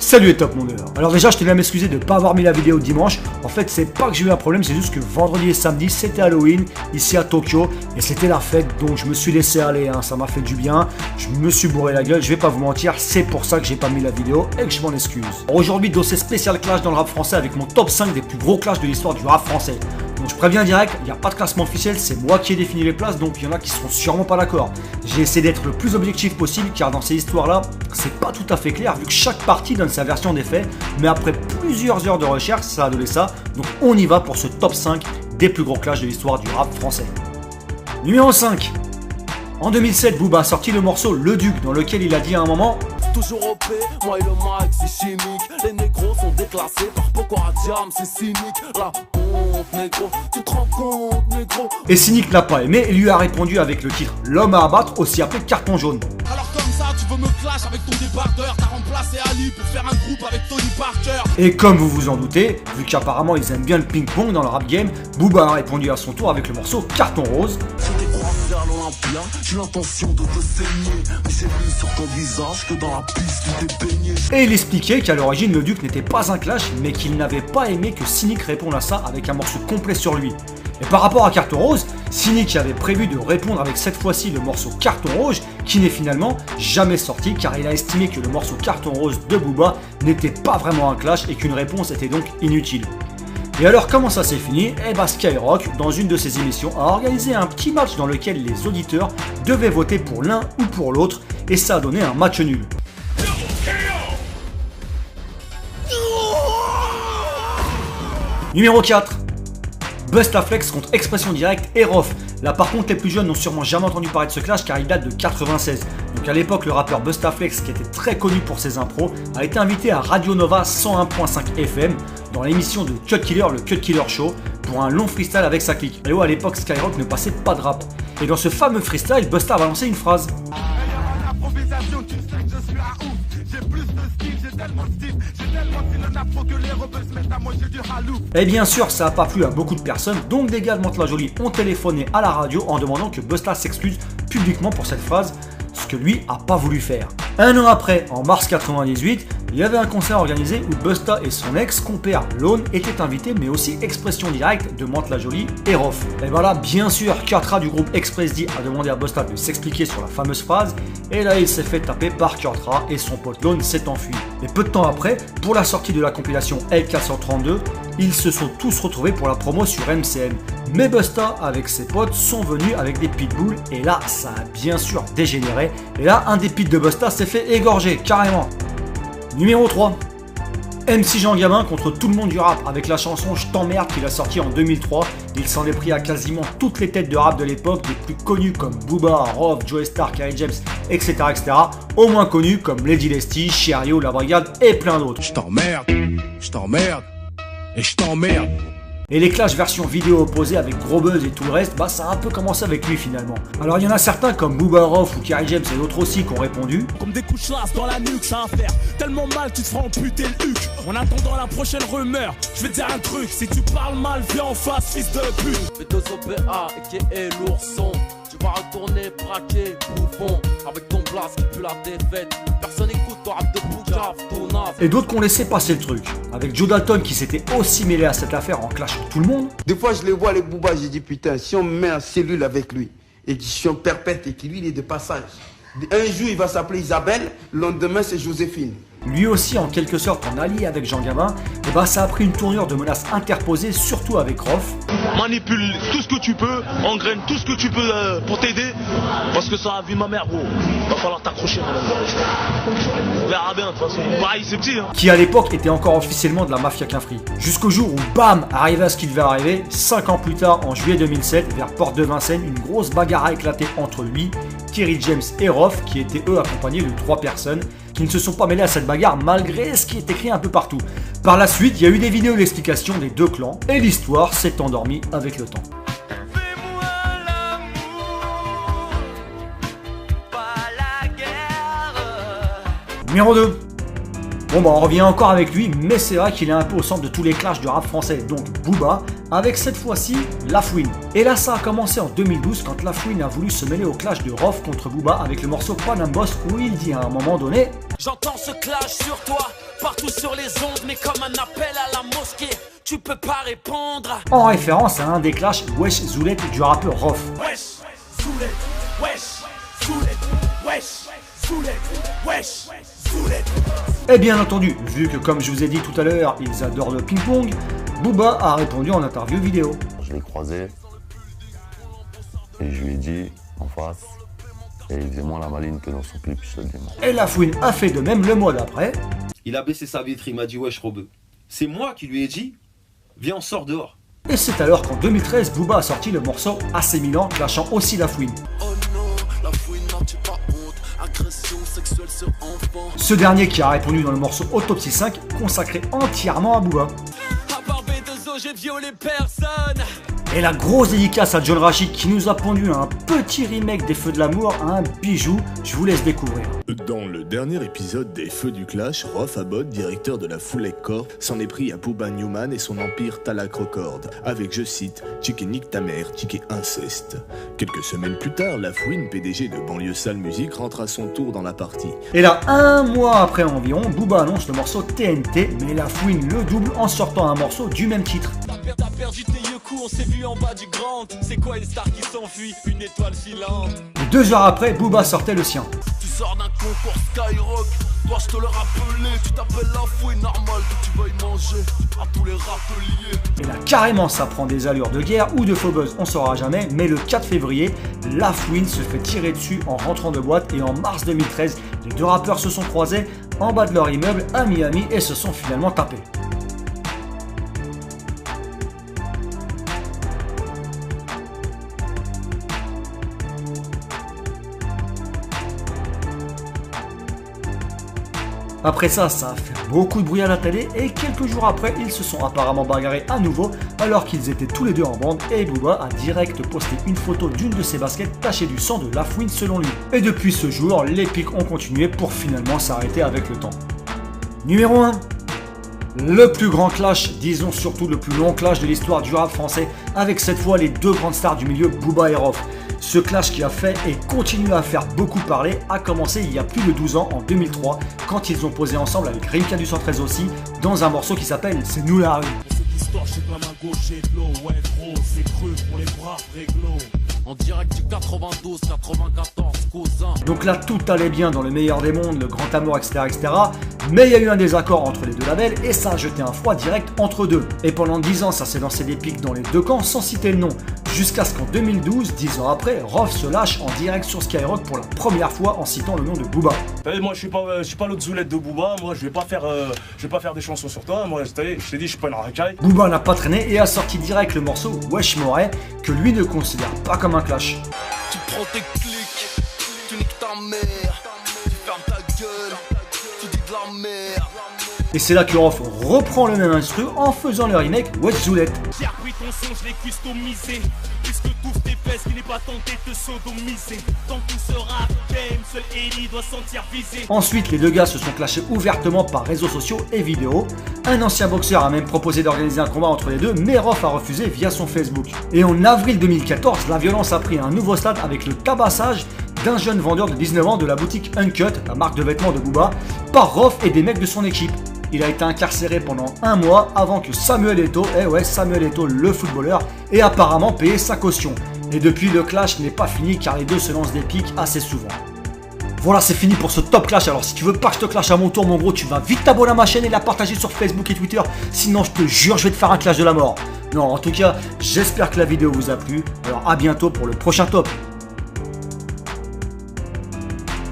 Salut les top mondeurs. Alors déjà je tenais à m'excuser de ne pas avoir mis la vidéo dimanche. En fait c'est pas que j'ai eu un problème, c'est juste que vendredi et samedi c'était Halloween ici à Tokyo et c'était la fête, donc je me suis laissé aller, ça m'a fait du bien. Je me suis bourré la gueule, je vais pas vous mentir, c'est pour ça que j'ai pas mis la vidéo et que je m'en excuse. Aujourd'hui dossier spécial clash dans le rap français avec mon top 5 des plus gros clashs de l'histoire du rap français. Donc je préviens direct, il n'y a pas de classement officiel, c'est moi qui ai défini les places, donc il y en a qui seront sûrement pas d'accord. J'ai essayé d'être le plus objectif possible car dans ces histoires-là, c'est pas tout à fait clair vu que chaque partie donne sa version des faits, mais après plusieurs heures de recherche, ça a donné ça. Donc on y va pour ce top 5 des plus gros clashs de l'histoire du rap français. Numéro 5. En 2007, Booba a sorti le morceau Le Duc dans lequel il a dit à un moment: toujours OP, moi et le Max c'est chimique. Les négros sont déclassés par Pokora Jam, c'est cynique. La honte, négro, tu te rends compte, négro. Et Cynic n'a pas aimé et lui a répondu avec le titre L'homme à abattre, aussi appelé Carton Jaune. Alors comme ça, tu veux me clash avec ton débardeur. T'as remplacé Ali pour faire un groupe avec Tony Parker. Et comme vous vous en doutez, vu qu'apparemment ils aiment bien le ping-pong dans le rap game, Booba a répondu à son tour avec le morceau Carton Rose. J'ai l'intention de te saigner, mais c'est plus sur ton visage que dans la piste tu t'es baigné. Et il expliquait qu'à l'origine le Duc n'était pas un clash, mais qu'il n'avait pas aimé que Cynic réponde à ça avec un morceau complet sur lui. Et par rapport à Carton Rose, Cynic avait prévu de répondre avec cette fois-ci le morceau Carton Rouge, qui n'est finalement jamais sorti car il a estimé que le morceau Carton Rose de Booba n'était pas vraiment un clash et qu'une réponse était donc inutile. Et alors comment ça s'est fini? Eh bah Skyrock, dans une de ses émissions, a organisé un petit match dans lequel les auditeurs devaient voter pour l'un ou pour l'autre, et ça a donné un match nul. Numéro 4. Bustaflex contre Expression Directe et Rof. Là par contre les plus jeunes n'ont sûrement jamais entendu parler de ce clash car il date de 96. Donc à l'époque le rappeur Bustaflex, qui était très connu pour ses impros, a été invité à Radio Nova 101.5 FM dans l'émission de Cut Killer, le Cut Killer Show, pour un long freestyle avec sa clique. Et ouais, à l'époque Skyrock ne passait pas de rap. Et dans ce fameux freestyle, Busta va lancer une phrase. Et bien sûr, ça n'a pas plu à beaucoup de personnes, donc des gars de Mantes-la-Jolie ont téléphoné à la radio en demandant que Busta s'excuse publiquement pour cette phrase, ce que lui a pas voulu faire. Un an après, en mars 98, il y avait un concert organisé où Busta et son ex-compère Lone étaient invités, mais aussi Expression Directe de Mantes-la-Jolie et Rof. Et voilà, bien sûr, Kurtra du groupe Express D a demandé à Busta de s'expliquer sur la fameuse phrase, et là il s'est fait taper par Kurtra et son pote Lone s'est enfui. Et peu de temps après, pour la sortie de la compilation L432, ils se sont tous retrouvés pour la promo sur MCM. Mais Busta avec ses potes sont venus avec des pitbulls et là ça a bien sûr dégénéré. Et là un des pits de Busta s'est fait égorger carrément. Numéro 3. MC Jean Gabin contre tout le monde du rap avec la chanson Je t'emmerde qu'il a sorti en 2003. Il s'en est pris à quasiment toutes les têtes de rap de l'époque, des plus connus comme Booba, Rof, Joey Stark, Kerry James, etc., etc. Au moins connus comme Lady Lesty, Chiario, La Brigade et plein d'autres. Je t'emmerde et je t'emmerde. Et les clashs version vidéo opposés avec Gros Buzz et tout le reste, ça a un peu commencé avec lui finalement. Alors il y en a certains comme Booba, Rof ou Kerry James et d'autres aussi qui ont répondu. Comme des coups de chasse dans la nuque, ça va faire tellement mal tu te feras amputer le huc. En attendant la prochaine rumeur, je vais te dire un truc, si tu parles mal, viens en face, fils de pute. B2OPA et l'ourson, tu vas retourner braquer, bouffon, avec ton blast qui pue la défaite. Personne écoute ton rap de boucave, ton âme. Et d'autres qui ont laissé passer le truc. Avec Joe Dalton qui s'était aussi mêlé à cette affaire en clashant tout le monde. Des fois je les vois les Booba, j'ai dit putain, si on met un cellule avec lui, édition perpète et qui lui il est de passage. Un jour il va s'appeler Isabelle, le lendemain c'est Joséphine. Lui aussi en quelque sorte en allié avec Jean Gabin, et ça a pris une tournure de menaces interposées, surtout avec Rof. Manipule tout ce que tu peux, engraine tout ce que tu peux pour t'aider, parce que ça a vu ma mère gros, va falloir t'accrocher. On verra bien de toute façon, pareil c'est petit Qui à l'époque était encore officiellement de la mafia Quinfri. Jusqu'au jour où bam, arrivait à ce qui devait arriver, 5 ans plus tard en juillet 2007, vers Porte de Vincennes, une grosse bagarre a éclaté entre lui, Kerry James et Rof, qui étaient eux accompagnés de 3 personnes, qui ne se sont pas mêlés à cette bagarre malgré ce qui est écrit un peu partout. Par la suite, il y a eu des vidéos d'explication des deux clans et l'histoire s'est endormie avec le temps. Numéro 2. Bon on revient encore avec lui, mais c'est vrai qu'il est un peu au centre de tous les clashs du rap français, donc Booba, avec cette fois-ci La Fouine. Et là ça a commencé en 2012 quand La Fouine a voulu se mêler au clash de Rof contre Booba avec le morceau Panam Boss où il dit à un moment donné: j'entends ce clash sur toi, partout sur les ondes, mais comme un appel à la mosquée, tu peux pas répondre. En référence à un des clashs Wesh Zoulet du rappeur Rof. Wesh, Zoulet, wesh, Zoulet, wesh, Zoulet, wesh, Zoulet. Et bien entendu, vu que comme je vous ai dit tout à l'heure, ils adorent le ping-pong, Booba a répondu en interview vidéo. Je l'ai croisé et je lui ai dit en face, et il faisait moins la maline que dans son clip, je te le dis. Et La Fouine a fait de même le mois d'après. Il a baissé sa vitre, il m'a dit wesh Robeux. C'est moi qui lui ai dit, viens on sort dehors. Et c'est alors qu'en 2013, Booba a sorti le morceau AC Milan, clashant aussi La Fouine. Oh non, La Fouine n'as-tu pas honte, agression sexuelle sur enfant. Ce dernier qui a répondu dans le morceau Autopsie 5, consacré entièrement à Booba. À part B2O, j'ai violé personne. Et la grosse dédicace à John Rachid qui nous a pondu un petit remake des Feux de l'amour, un bijou, je vous laisse découvrir. Dans le dernier épisode des Feux du Clash, Rof Abod, directeur de la Foulek Corp, s'en est pris à Booba Newman et son empire Talak Record, avec, je cite, Tchiké nique ta mère, Tchiké inceste. Quelques semaines plus tard, La Fouine, PDG de Banlieue Sale Musique, rentre à son tour dans la partie. Et là, un mois après environ, Booba annonce le morceau TNT, mais La Fouine le double en sortant un morceau du même titre. T'as perdu tes yeux coups, on s'est vu en bas du grand. C'est quoi une star qui s'enfuit, une étoile filante? Et 2 heures après, Booba sortait le sien. Tu sors d'un concours Skyrock, toi je te le rappelais. Tu t'appelles La Fouine, normal que tu veuilles manger à tous les râteliers. Et là, carrément, ça prend des allures de guerre ou de faux buzz, on saura jamais. Mais le 4 février, La Fouine se fait tirer dessus en rentrant de boîte. Et en mars 2013, les deux rappeurs se sont croisés en bas de leur immeuble à Miami et se sont finalement tapés. Après ça, ça a fait beaucoup de bruit à la télé et quelques jours après, ils se sont apparemment bagarrés à nouveau alors qu'ils étaient tous les deux en bande et Booba a direct posté une photo d'une de ses baskets tachée du sang de La Fouine selon lui. Et depuis ce jour, les pics ont continué pour finalement s'arrêter avec le temps. Numéro 1. Le plus grand clash, disons surtout le plus long clash de l'histoire du rap français avec cette fois les deux grandes stars du milieu, Booba et Rof. Ce clash qui a fait et continue à faire beaucoup parler a commencé il y a plus de 12 ans, en 2003, quand ils ont posé ensemble avec Rimka du 113 aussi, dans un morceau qui s'appelle C'est nous la rue. Cette histoire, j'ai de la main gauche, j'ai de l'eau, ouais gros, c'est cru pour les braves réglos. En direct du 92, 94, cousin. Donc là, tout allait bien dans le meilleur des mondes, le grand amour, etc., etc. Mais il y a eu un désaccord entre les deux labels et ça a jeté un froid direct entre deux. Et pendant 10 ans, ça s'est lancé des pics dans les deux camps sans citer le nom. Jusqu'à ce qu'en 2012, 10 ans après, Rof se lâche en direct sur Skyrock pour la première fois en citant le nom de Booba. Moi je suis pas l'autre Zoulette de Booba, moi je vais pas faire des chansons sur toi, moi je t'ai dit je suis pas une racaille. Booba n'a pas traîné et a sorti direct le morceau Wesh Moret que lui ne considère pas comme un clash. Tu prends tes clics, tu niques ta mère, tu fermes ta gueule, tu dis de la merde. Et c'est là que Rof reprend le même instru en faisant le remake Wesh Zoulette. J'ai appris ton son, je l'ai customisé. Puisque tout tes fesses, qui n'est pas tenté de te sodomiser. Dans tout ce rap game, seul Ellie doit sentir visé. Ensuite, les deux gars se sont clashés ouvertement par réseaux sociaux et vidéos. Un ancien boxeur a même proposé d'organiser un combat entre les deux, mais Rof a refusé via son Facebook. Et en avril 2014, la violence a pris un nouveau stade avec le tabassage d'un jeune vendeur de 19 ans de la boutique Uncut, la marque de vêtements de Booba, par Rof et des mecs de son équipe. Il a été incarcéré pendant un mois avant que Samuel Eto'o, Samuel Eto'o le footballeur, ait apparemment payé sa caution. Et depuis, le clash n'est pas fini car les deux se lancent des pics assez souvent. Voilà, c'est fini pour ce top clash. Alors si tu veux pas que je te clash à mon tour, mon gros, tu vas vite t'abonner à ma chaîne et la partager sur Facebook et Twitter. Sinon, je te jure, je vais te faire un clash de la mort. Non, en tout cas, j'espère que la vidéo vous a plu. Alors à bientôt pour le prochain top.